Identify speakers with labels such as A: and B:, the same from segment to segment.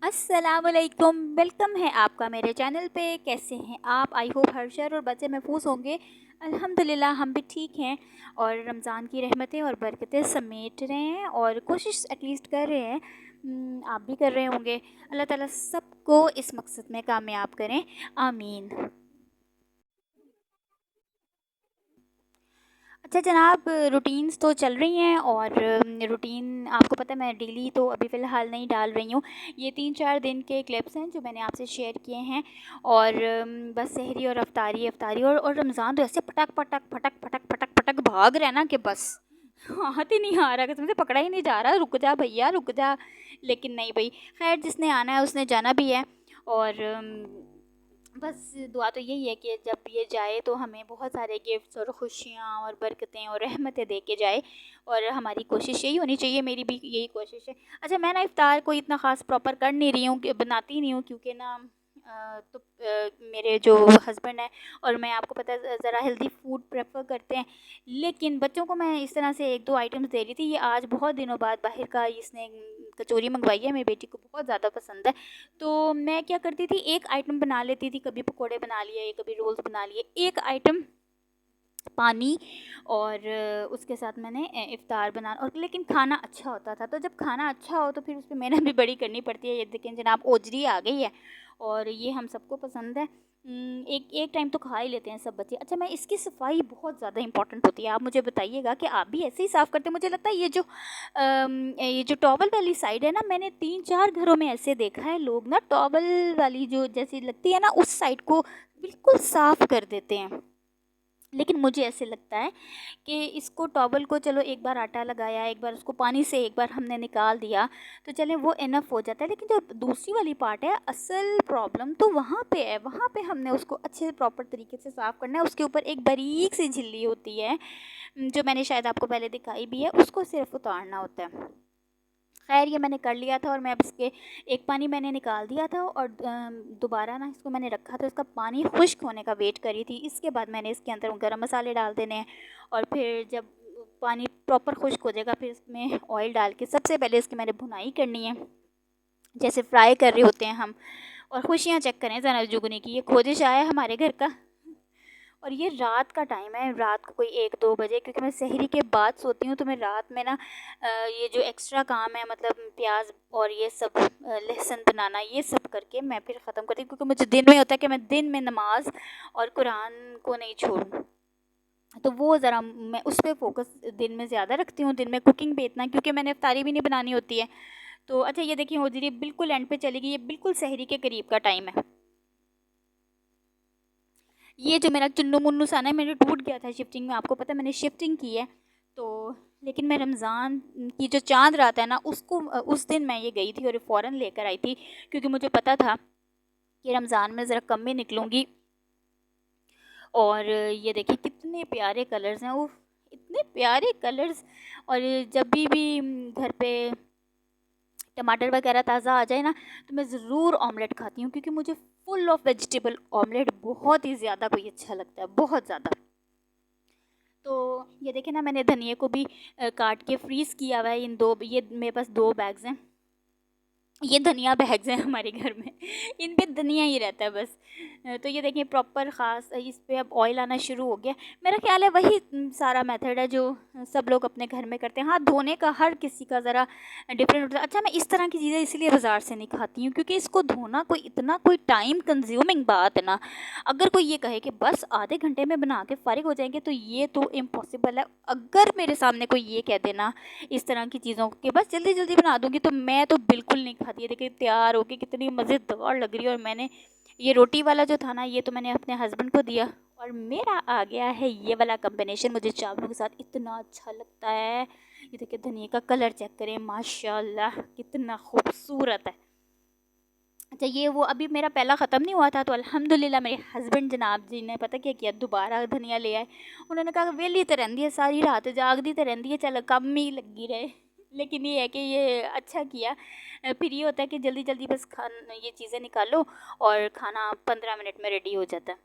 A: अस्सलामुअलैकुम, वेलकम है आपका मेरे चैनल पे। कैसे हैं आप? आई होप हर शर और बच्चे महफूज होंगे। अल्हम्दुलिल्लाह हम भी ठीक हैं और रमज़ान की रहमतें और बरकतें समेट रहे हैं और कोशिश एटलीस्ट कर रहे हैं। आप भी कर रहे होंगे। अल्लाह ताला सबको इस मकसद में कामयाब करें, आमीन। अच्छा जनाब, रूटीन्स तो चल रही हैं और रूटीन आपको पता है मैं डेली तो अभी फ़िलहाल नहीं डाल रही हूँ। ये 3-4 दिन के क्लिप्स हैं जो मैंने आपसे शेयर किए हैं और बस सहरी और अफ्तारी अफ्तारी और रमज़ान तो ऐसे पटक पटक फटक फटक फटक फटक भाग रहा है ना कि बस हाथ ही नहीं आ रहा, कसम से पकड़ा ही नहीं जा रहा। रुक जा भैया रुक जा, लेकिन नहीं भाई, खैर जिसने आना है उसने जाना भी है। और बस दुआ तो यही है कि जब ये जाए तो हमें बहुत सारे गिफ्ट्स और खुशियाँ और बरकतें और रहमतें दे के जाए। और हमारी कोशिश यही होनी चाहिए, मेरी भी यही कोशिश है। अच्छा मैं ना इफ़्तार कोई इतना ख़ास प्रॉपर कर नहीं रही हूँ, कि बनाती नहीं हूँ क्योंकि ना मेरे जो हस्बैंड हैं और मैं, आपको पता है, ज़रा हेल्दी फूड प्रेफर करते हैं। लेकिन बच्चों को मैं इस तरह से 1-2 आइटम्स दे रही थी। ये आज बहुत दिनों बाद बाहर का इसने कचौरी मंगवाई है, मेरी बेटी को बहुत ज़्यादा पसंद है। तो मैं क्या करती थी, एक आइटम बना लेती थी, कभी पकोड़े बना लिए, कभी रोल्स बना लिए, एक आइटम पानी और उसके साथ मैंने इफ़्तार बना, और लेकिन खाना अच्छा होता था। तो जब खाना अच्छा हो तो फिर उस पे मेहनत भी बड़ी करनी पड़ती है। ये देखें जनाब, ओजरी आ गई है और ये हम सबको पसंद है। एक एक टाइम तो खा ही लेते हैं सब बच्चे। अच्छा मैं, इसकी सफाई बहुत ज़्यादा इंपॉर्टेंट होती है। आप मुझे बताइएगा कि आप भी ऐसे ही साफ़ करते हैं? मुझे लगता है ये जो टॉवल वाली साइड है ना, मैंने 3-4 घरों में ऐसे देखा है, लोग ना टॉवल वाली जो जैसी लगती है ना उस साइड को बिल्कुल साफ़ कर देते हैं। लेकिन मुझे ऐसे लगता है कि इसको टॉवल को, चलो एक बार आटा लगाया, एक बार उसको पानी से एक बार हमने निकाल दिया तो चलें वो इनफ हो जाता है। लेकिन जो दूसरी वाली पार्ट है, असल प्रॉब्लम तो वहाँ पे है। वहाँ पे हमने उसको अच्छे से प्रॉपर तरीके से साफ़ करना है। उसके ऊपर एक बारीक सी झिल्ली होती है, जो मैंने शायद आपको पहले दिखाई भी है, उसको सिर्फ उतारना होता है। खैर ये मैंने कर लिया था और मैं अब इसके एक पानी मैंने निकाल दिया था और दोबारा ना इसको मैंने रखा था, इसका पानी खुश्क होने का वेट करी थी। इसके बाद मैंने इसके अंदर गरम मसाले डाल देने हैं और फिर जब पानी प्रॉपर खुश्क हो जाएगा फिर इसमें ऑयल डाल के सबसे पहले इसकी मैंने भुनाई करनी है, जैसे फ्राई कर रहे होते हैं हम। और खुशियाँ चेक करें ज़रा जुगनी की, ये खोजिश आया है हमारे घर का। और ये रात का टाइम है, रात को कोई 1-2 बजे, क्योंकि मैं सहरी के बाद सोती हूँ तो मैं रात में ना ये जो एक्स्ट्रा काम है, मतलब प्याज और ये सब लहसुन बनाना, ये सब करके मैं फिर ख़त्म करती हूँ, क्योंकि मुझे दिन में होता है कि मैं दिन में नमाज और कुरान को नहीं छोड़ूँ। तो वो ज़रा मैं उस पर फोकस दिन में ज़्यादा रखती हूँ, दिन में कुकिंग पे इतना, क्योंकि मैंने इफ्तारी भी नहीं बनानी होती है। तो अच्छा ये देखिए होजरी बिल्कुल एंड पे चली गई, ये बिल्कुल सहरी के करीब का टाइम है। ये जो मेरा चुन्नू मुन्नू सा ना मेरे टूट गया था शिफ्टिंग में, आपको पता है मैंने शिफ्टिंग की है। तो लेकिन मैं रमज़ान की जो चाँद रात है ना उसको उस दिन मैं ये गई थी और फ़ौरन लेकर आई थी, क्योंकि मुझे पता था कि रमज़ान में ज़रा कम में निकलूँगी। और ये देखिए कितने प्यारे कलर्स हैं, उफ़! इतने प्यारे कलर्स। और जब भी घर पे टमाटर वगैरह ताज़ा आ जाए ना तो मैं ज़रूर ऑमलेट खाती हूँ, क्योंकि मुझे फुल ऑफ वेजिटेबल ऑमलेट बहुत ही ज़्यादा कोई अच्छा लगता है, बहुत ज़्यादा। तो ये देखें ना, मैंने धनिये को भी काट के फ्रीज़ किया हुआ है। इन 2, ये मेरे पास 2 बैग्स हैं। ये धनिया बैग्स हैं हमारे घर में इन पे धनिया ही रहता है बस। तो ये देखिए प्रॉपर ख़ास इस पे अब ऑयल आना शुरू हो गया। मेरा ख़्याल है वही सारा मेथड है जो सब लोग अपने घर में करते हैं। हाँ, धोने का हर किसी का ज़रा डिफरेंट होता है। अच्छा मैं इस तरह की चीज़ें इसलिए बाज़ार से नहीं खाती हूँ, क्योंकि इसको धोना कोई इतना कोई टाइम कंज्यूमिंग बात है ना। अगर कोई ये कहे कि बस आधे घंटे में बना के फ़ारिग हो जाएंगे तो ये तो इम्पॉसिबल है। अगर मेरे सामने कोई ये कह देना इस तरह की चीज़ों के बस जल्दी जल्दी बना दूँगी तो मैं तो बिल्कुल नहीं खाती है। देखिए तैयार होके कितनी मज़ेदार लग रही है। और मैंने ये रोटी वाला जो था ना, ये तो मैंने अपने हस्बैंड को दिया और मेरा आ गया है ये वाला कॉम्बिनेशन। मुझे चावलों के साथ इतना अच्छा लगता है। ये देखिए धनिया का कलर चेक करें, माशाल्लाह कितना खूबसूरत है। अच्छा ये वो अभी मेरा पहला ख़त्म नहीं हुआ था तो अल्हम्दुलिल्लाह मेरे हस्बैंड जनाब जी ने पता क्या किया, दोबारा धनिया ले आए। उन्होंने कहा वेली तो रहंदी है सारी रात जागदी तो रहंदी है, चल कम ही लगी रहे लेकिन ये है कि ये अच्छा किया। फिर ये होता है कि जल्दी जल्दी बस खान ये चीज़ें निकालो और खाना 15 मिनट में रेडी हो जाता है।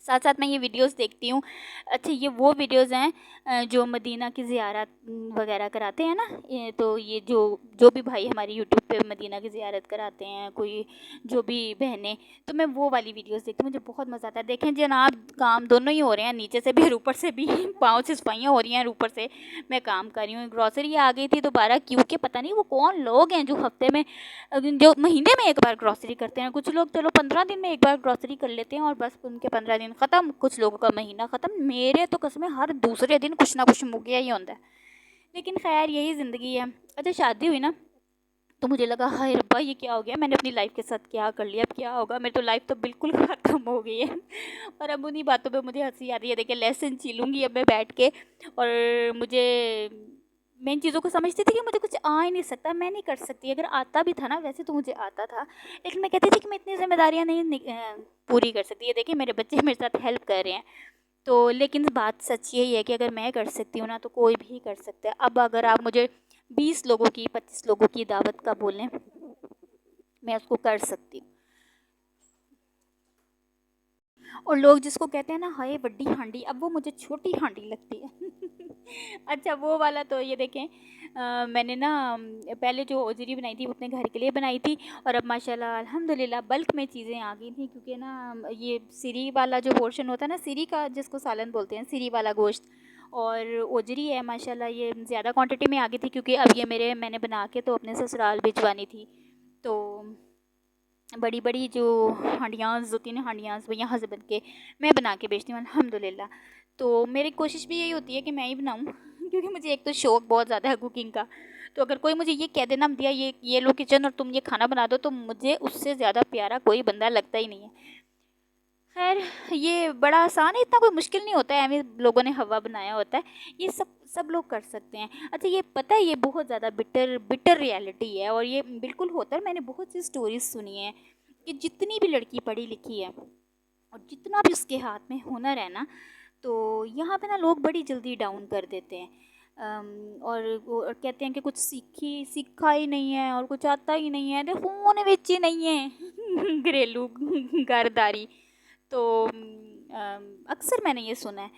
A: साथ साथ मैं ये वीडियोस देखती हूँ। अच्छा, ये वो वीडियोस हैं जो मदीना की ज़ियारत वगैरह कराते हैं ना, तो ये जो जो भी भाई हमारे यूट्यूब पे मदीना की ज़ियारत कराते हैं, कोई जो भी बहनें, तो मैं वो वाली वीडियोस देखती हूँ, मुझे बहुत मज़ा आता है। देखें जनाब, काम दोनों ही हो रहे हैं, नीचे से भी और ऊपर से भी पाँव से सफाइयाँ हो रही हैं और ऊपर से मैं काम कर रही हूँ। ग्रॉसरी आ गई थी दोबारा, क्योंकि पता नहीं वो कौन लोग हैं जो हफ्ते में जो महीने में एक बार ग्रॉसरी करते हैं। कुछ लोग चलो 15 दिन में एक बार ग्रॉसरी कर लेते हैं और बस उनके 15 दिन ख़त्म, कुछ लोगों का महीना ख़त्म। मेरे तो कसमें हर दूसरे दिन कुछ ना कुछ मुक गया ही होता है। लेकिन खैर यही ज़िंदगी है। अच्छा, शादी हुई ना तो मुझे लगा हाय रब्बा ये क्या हो गया, मैंने अपनी लाइफ के साथ क्या कर लिया, अब क्या होगा, मेरी तो लाइफ तो बिल्कुल ख़त्म हो गई है। और अब उन्हीं बातों पे मुझे हंसी आ रही है। देखिए लेसन छीलूँगी अब मैं बैठ के, और मुझे, मैं इन चीज़ों को समझती थी कि मुझे कुछ आ ही नहीं सकता, मैं नहीं कर सकती। अगर आता भी था ना, वैसे तो मुझे आता था, लेकिन मैं कहती थी कि मैं इतनी ज़िम्मेदारियाँ नहीं पूरी कर सकती। ये देखिए मेरे बच्चे मेरे साथ हेल्प कर रहे हैं। तो लेकिन बात सच यही है कि अगर मैं कर सकती हूँ ना, तो कोई भी कर सकता है। अब अगर आप मुझे 20 लोगों की 25 लोगों की दावत का बोलें, मैं उसको कर सकती हूँ। और लोग जिसको कहते हैं ना हाय बड्डी हांडी, अब वो मुझे छोटी हांडी लगती है। अच्छा, वो वाला तो ये देखें, मैंने ना पहले जो ओजरी बनाई थी वो अपने घर के लिए बनाई थी, और अब माशाल्लाह अल्हम्दुलिल्लाह बल्क में चीज़ें आ गई थी, क्योंकि ना ये सिरी वाला जो पोर्शन होता है ना, सिरी का जिसको सालन बोलते हैं, सिरी वाला गोश्त, और ओजरी है माशाल्लाह ये ज़्यादा क्वांटिटी में आ गई थी, क्योंकि अब ये मैंने बना के तो अपने ससुराल भिजवानी थी। तो बड़ी बड़ी जो हांडियाज़ होती हैं ना, हांडियाज़ वो यहाँ से बन के मैं बना के बेचती हूँ अल्हम्दुलिल्लाह। तो मेरी कोशिश भी यही होती है कि मैं ही बनाऊँ, क्योंकि मुझे एक तो शौक़ बहुत ज़्यादा है कुकिंग का। तो अगर कोई मुझे ये कह देना दिया ये लो किचन और तुम ये खाना बना दो, तो मुझे उससे ज़्यादा प्यारा कोई बंदा लगता ही नहीं है। खैर, ये बड़ा आसान है, इतना कोई मुश्किल नहीं होता है, एवं लोगों ने हवा बनाया होता है, ये सब सब लोग कर सकते हैं। अच्छा, ये पता है ये बहुत ज़्यादा बिटर बिटर रियलिटी है, और ये बिल्कुल होता है। मैंने बहुत सी स्टोरीज सुनी है कि जितनी भी लड़की पढ़ी लिखी है और जितना भी उसके हाथ में हुनर है ना, तो यहाँ पे ना लोग बड़ी जल्दी डाउन कर देते हैं। और कहते हैं कि कुछ सीखा ही नहीं है और कुछ आता ही नहीं है, देखो फोन विच ही नहीं है घरेलू घरदारी। तो अक्सर मैंने ये सुना है,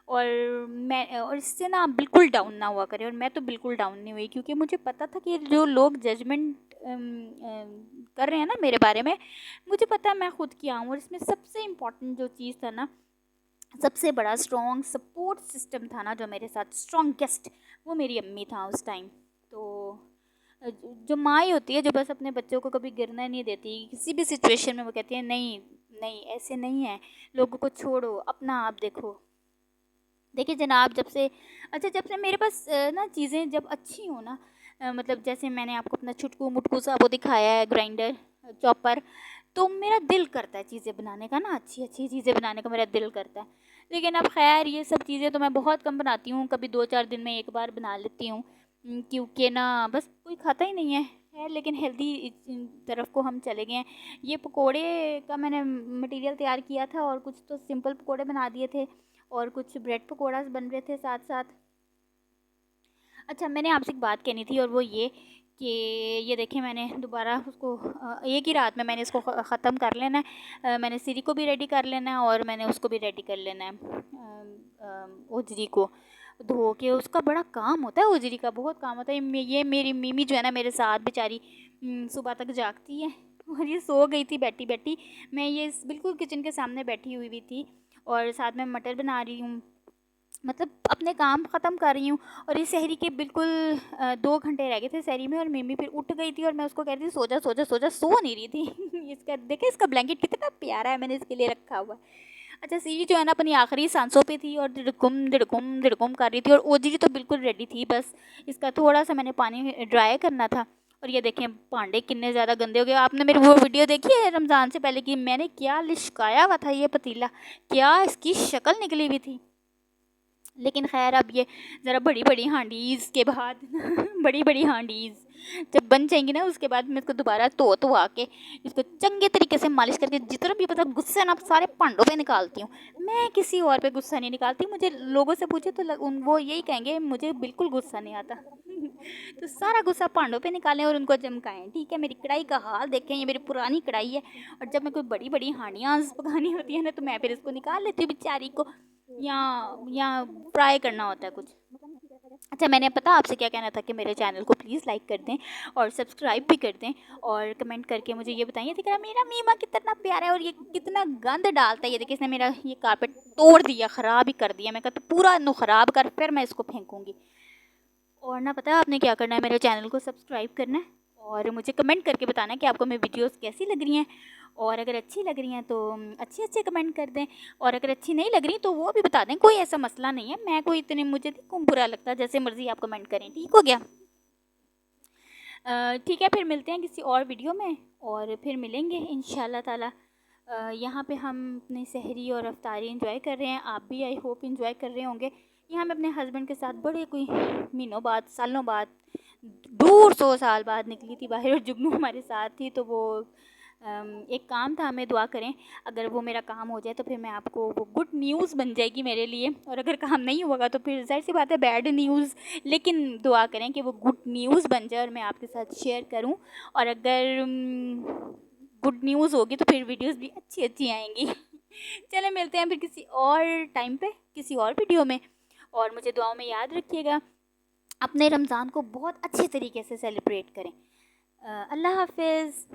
A: और इससे ना आप बिल्कुल डाउन ना हुआ करें, और मैं तो बिल्कुल डाउन नहीं हुई, क्योंकि मुझे पता था कि जो लोग जजमेंट कर रहे हैं ना मेरे बारे में, मुझे पता है मैं खुद क्या हूँ। और इसमें सबसे इम्पोर्टेंट जो चीज़ था ना, सबसे बड़ा स्ट्रॉन्ग सपोर्ट सिस्टम था ना जो मेरे साथ, स्ट्रॉन्गेस्ट, वो मेरी अम्मी था उस टाइम। तो जो माँ ही होती है जो बस अपने बच्चों को कभी गिरने नहीं देती किसी भी सिचुएशन में। वो कहती है नहीं नहीं ऐसे नहीं है, लोगों को छोड़ो, अपना आप देखो। देखिए जनाब, जब से मेरे पास ना चीज़ें जब अच्छी हो ना, मतलब जैसे मैंने आपको अपना छुटकू मुटकू सा वो दिखाया है, ग्राइंडर, चॉपर, तो मेरा दिल करता है चीज़ें बनाने का ना, अच्छी अच्छी चीज़ें बनाने का मेरा दिल करता है। लेकिन अब खैर ये सब चीज़ें तो मैं बहुत कम बनाती हूँ, कभी 2-4 दिन में एक बार बना लेती हूँ, क्योंकि ना बस कोई खाता ही नहीं है। लेकिन हेल्दी तरफ को हम चले गए हैं। ये पकोड़े का मैंने मटेरियल तैयार किया था, और कुछ तो सिंपल पकोड़े बना दिए थे, और कुछ ब्रेड पकोड़ा बन रहे थे साथ साथ। अच्छा, मैंने आपसे एक बात कहनी थी, और वो ये कि ये देखें मैंने दोबारा उसको एक ही रात में मैंने इसको ख़त्म कर लेना है। मैंने सीरी को भी रेडी कर लेना है, और मैंने उसको भी रेडी कर लेना है, ओजरी को धो के। उसका बड़ा काम होता है, ओजरी का बहुत काम होता है। ये मेरी मिमी जो है ना मेरे साथ बेचारी सुबह तक जागती है, और ये सो गई थी बैठी बैठी। मैं ये बिल्कुल किचन के सामने बैठी हुई भी थी, और साथ में मटर बना रही हूँ, मतलब अपने काम ख़त्म कर रही हूँ। और इस सहरी के बिल्कुल 2 घंटे रह गए थे सहरी में, और मिमी फिर उठ गई थी, और मैं उसको कह रही थी सो जा सो जा सो जा, सो नहीं रही थी। इसका देखे, इसका ब्लैंकेट कितना प्यारा है, मैंने इसके लिए रखा हुआ है। अच्छा, सीरी जो है ना अपनी आखिरी सांसों पे थी, और दिड़कुम दिड़कुम दिड़कुम कर रही थी, और ओजरी तो बिल्कुल रेडी थी, बस इसका थोड़ा सा मैंने पानी ड्राई करना था। और ये देखें भांडे कितने ज़्यादा गंदे हो गए। आपने मेरी वो वीडियो देखी है रमज़ान से पहले कि मैंने क्या लिशकाया हुआ था ये पतीला, क्या इसकी शक्ल निकली हुई थी। लेकिन खैर अब ये ज़रा बड़ी बड़ी हांडीज़ के बाद बड़ी बड़ी हांडीज़ जब बन जाएंगी ना, उसके बाद मैं इसको दोबारा धो आके इसको चंगे तरीके से मालिश करके जितना भी पता गुस्सा ना सारे भांडों पे निकालती हूँ। मैं किसी और पे गुस्सा नहीं निकालती। मुझे लोगों से पूछे तो वो यही कहेंगे मुझे बिल्कुल गुस्सा नहीं आता। तो सारा गुस्सा पांडों पे निकालें और उनको चमकाएं। ठीक है, मेरी कढ़ाई का हाल देखें, ये मेरी पुरानी कढ़ाई है, और जब मैं कोई बड़ी बड़ी हांडियाँ पकानी होती है ना, तो मैं फिर इसको निकाल लेती हूँ बेचारी को, या फ्राई करना होता है कुछ। अच्छा, मैंने पता आपसे क्या कहना था कि मेरे चैनल को प्लीज़ लाइक कर दें और सब्सक्राइब भी कर दें, और कमेंट करके मुझे ये बताइए कि मेरा मीमा कितना प्यारा है और ये कितना गंद डालता है। ये देखिए, इसने मेरा ये कारपेट तोड़ दिया, ख़राब ही कर दिया। मैं कहता पूरा नो ख़राब कर, फिर मैं इसको फेंकूँगी। और ना, पता है आपने क्या करना है, मेरे चैनल को सब्सक्राइब करना है और मुझे कमेंट करके बताना है कि आपको मेरी वीडियोस कैसी लग रही हैं, और अगर अच्छी लग रही हैं तो अच्छे अच्छे कमेंट कर दें, और अगर अच्छी नहीं लग रही तो वो भी बता दें, कोई ऐसा मसला नहीं है। मैं कोई इतने, मुझे क्यों बुरा लगता, जैसे मर्ज़ी आप कमेंट करें। ठीक हो गया? ठीक है, फिर मिलते हैं किसी और वीडियो में, और फिर मिलेंगे इंशाल्लाह ताला। यहाँ पे हम अपनी सहरी और अफ्तारी इंजॉय कर रहे हैं, आप भी आई होप इंजॉय कर रहे होंगे। यहाँ मैं अपने हस्बैंड के साथ बड़े कोई महीनों बाद, सालों बाद, 150 साल बाद निकली थी बाहर, और जुगनू हमारे साथ थी। तो वो एक काम था, हमें दुआ करें, अगर वो मेरा काम हो जाए तो फिर मैं आपको, वो गुड न्यूज़ बन जाएगी मेरे लिए, और अगर काम नहीं होगा तो फिर ज़ाहिर सी बात है बैड न्यूज़। लेकिन दुआ करें कि वो गुड न्यूज़ बन जाए और मैं आपके साथ शेयर करूं, और अगर गुड न्यूज़ होगी तो फिर वीडियोस भी अच्छी अच्छी आएंगी। चले, मिलते हैं फिर किसी और टाइम पे, किसी और वीडियो में, और मुझे दुआओं में याद रखिएगा। अपने रमज़ान को बहुत अच्छे तरीके से सेलिब्रेट करें। अल्लाह हाफिज़।